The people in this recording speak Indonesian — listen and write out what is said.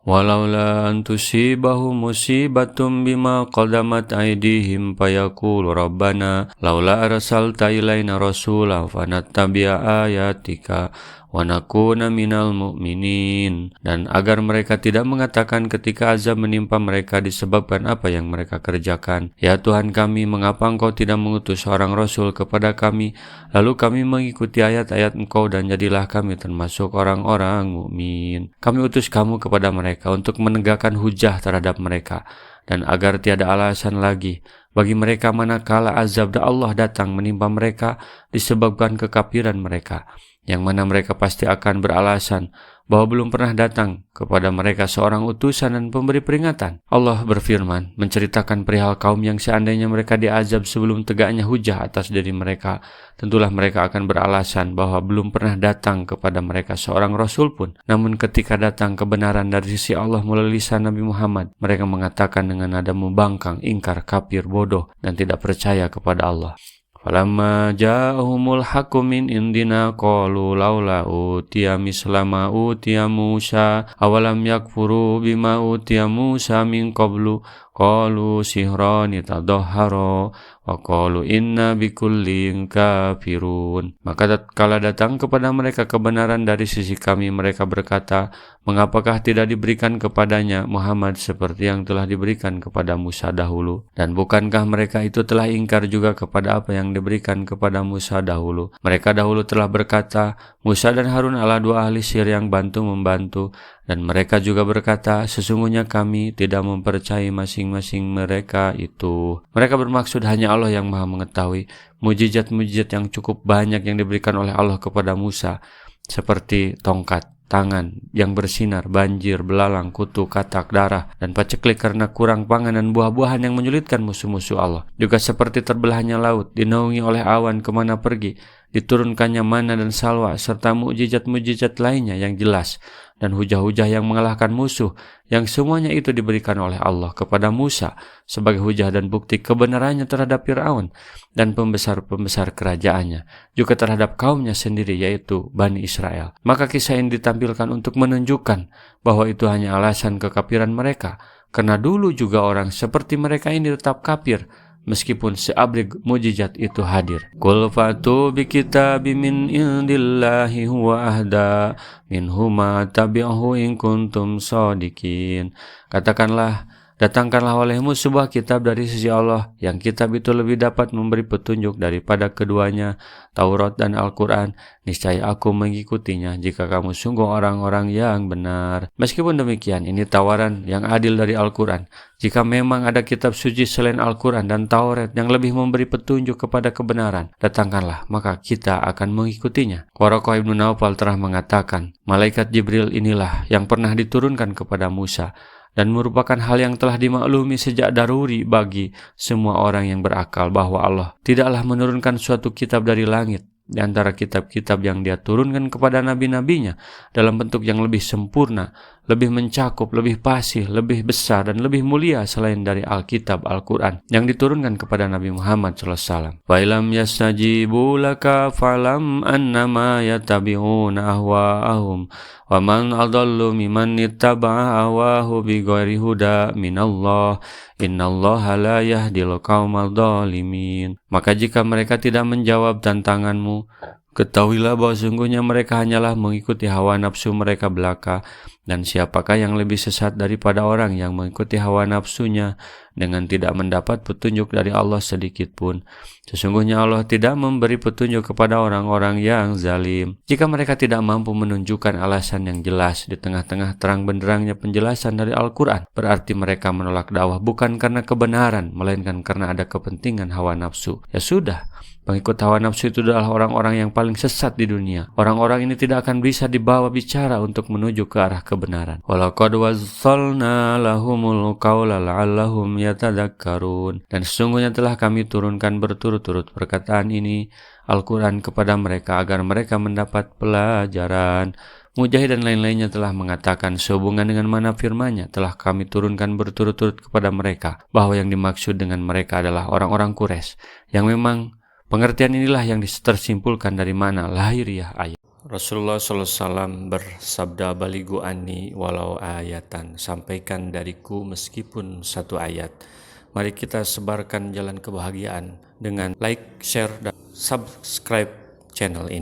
Walaula an tusibahum musibatum bima qadamat aydihim fayaqulu rabbana laula arsalta ilaina rasulan fanattabi'a ayatika wa nakuna minal mu'minin. Dan agar mereka tidak mengatakan ketika azab menimpa mereka disebabkan apa yang mereka kerjakan, ya Tuhan kami, mengapa Engkau tidak mengutus seorang rasul kepada kami, lalu kami mengikuti ayat-ayat Engkau dan jadilah kami termasuk orang-orang mukmin. Kami utus kamu kepada mereka untuk menegakkan hujah terhadap mereka, dan agar tiada alasan lagi bagi mereka manakala azab Allah datang menimpa mereka disebabkan kekafiran mereka, yang mana mereka pasti akan beralasan bahwa belum pernah datang kepada mereka seorang utusan dan pemberi peringatan. Allah berfirman menceritakan perihal kaum yang seandainya mereka diazab sebelum tegaknya hujah atas diri mereka, tentulah mereka akan beralasan bahwa belum pernah datang kepada mereka seorang rasul pun. Namun ketika datang kebenaran dari sisi Allah melalui lisan Nabi Muhammad, mereka mengatakan dengan nada membangkang, ingkar, kafir, bodoh, dan tidak percaya kepada Allah. Falamma ja'ahumul haqqu min indina qalu laula utiya mislama utiya Musa awalam yakfuru bima utiya Musa min qablu qalu sihrani tadahhara wa qalu inna bikullin kafirun. Maka tatkala datang kepada mereka kebenaran dari sisi kami, mereka berkata, mengapakah tidak diberikan kepadanya Muhammad seperti yang telah diberikan kepada Musa dahulu? Dan bukankah mereka itu telah ingkar juga kepada apa yang diberikan kepada Musa dahulu? Mereka dahulu telah berkata, Musa dan Harun adalah dua ahli sihir yang bantu-membantu, dan mereka juga berkata, sesungguhnya kami tidak mempercayai masing-masing mereka itu. Mereka bermaksud hanya Allah yang Maha mengetahui. Mujizat-mujizat yang cukup banyak yang diberikan oleh Allah kepada Musa, seperti tongkat, tangan yang bersinar, banjir, belalang, kutu, katak, darah, dan paceklik karena kurang pangan dan buah-buahan yang menyulitkan musuh-musuh Allah. Juga seperti terbelahnya laut, dinaungi oleh awan kemana pergi, diturunkannya mana dan salwa, serta mujizat-mujizat lainnya yang jelas, dan hujah-hujah yang mengalahkan musuh, yang semuanya itu diberikan oleh Allah kepada Musa sebagai hujah dan bukti kebenarannya terhadap Fir'aun dan pembesar-pembesar kerajaannya, juga terhadap kaumnya sendiri, yaitu Bani Israel. Maka kisah ini ditampilkan untuk menunjukkan bahwa itu hanya alasan kekafiran mereka, karena dulu juga orang seperti mereka ini tetap kafir meskipun seabrik mujizat itu hadir. Qul fatu bi kitabim min indillahi huwa ahda minhuma tabi'uhu in kuntum shadiqin. Katakanlah, datangkanlah olehmu sebuah kitab dari sisi Allah, yang kitab itu lebih dapat memberi petunjuk daripada keduanya, Taurat dan Al-Quran. Niscaya aku mengikutinya jika kamu sungguh orang-orang yang benar. Meskipun demikian, ini tawaran yang adil dari Al-Quran. Jika memang ada kitab suci selain Al-Quran dan Taurat yang lebih memberi petunjuk kepada kebenaran, datangkanlah, maka kita akan mengikutinya. Waraqah ibn Naufal telah mengatakan, malaikat Jibril inilah yang pernah diturunkan kepada Musa, dan merupakan hal yang telah dimaklumi sejak daruri bagi semua orang yang berakal bahwa Allah tidaklah menurunkan suatu kitab dari langit di antara kitab-kitab yang Dia turunkan kepada nabi-nabinya dalam bentuk yang lebih sempurna, lebih mencakup, lebih fasih, lebih besar, dan lebih mulia selain dari Alkitab Al-Quran yang diturunkan kepada Nabi Muhammad SAW. Wa ilam yastajibu laka falam annama yatabi'una ahwa'ahum wa man adallu mimman ittaba'a hawahu bighairi huda minallah innallaha la yahdil qaumal dhalimin. Maka jika mereka tidak menjawab tantanganmu, ketahuilah bahwa sungguhnya mereka hanyalah mengikuti hawa nafsu mereka belaka, dan siapakah yang lebih sesat daripada orang yang mengikuti hawa nafsunya dengan tidak mendapat petunjuk dari Allah sedikit pun. Sesungguhnya Allah tidak memberi petunjuk kepada orang-orang yang zalim. Jika mereka tidak mampu menunjukkan alasan yang jelas di tengah-tengah terang benderangnya penjelasan dari Al-Quran, berarti mereka menolak dakwah bukan karena kebenaran, melainkan karena ada kepentingan hawa nafsu. Ya sudah, pengikut hawa nafsu itu adalah orang-orang yang paling sesat di dunia. Orang-orang ini tidak akan bisa dibawa bicara untuk menuju ke arah kebenaran. Walaqad wazzalna lahumul qawla la'allahum yatadakkarun. Dan sesungguhnya telah kami turunkan berturut-turut perkataan ini, Al-Quran, kepada mereka agar mereka mendapat pelajaran. Mujahid dan lain-lainnya telah mengatakan sehubungan dengan mana firman-Nya telah kami turunkan berturut-turut kepada mereka, bahwa yang dimaksud dengan mereka adalah orang-orang Quraisy, yang memang pengertian inilah yang tersimpulkan dari mana lahiriah ayat. Rasulullah SAW bersabda, "Balighu anni walau ayatan." Sampaikan dariku meskipun satu ayat. Mari kita sebarkan jalan kebahagiaan dengan like, share, dan subscribe channel ini.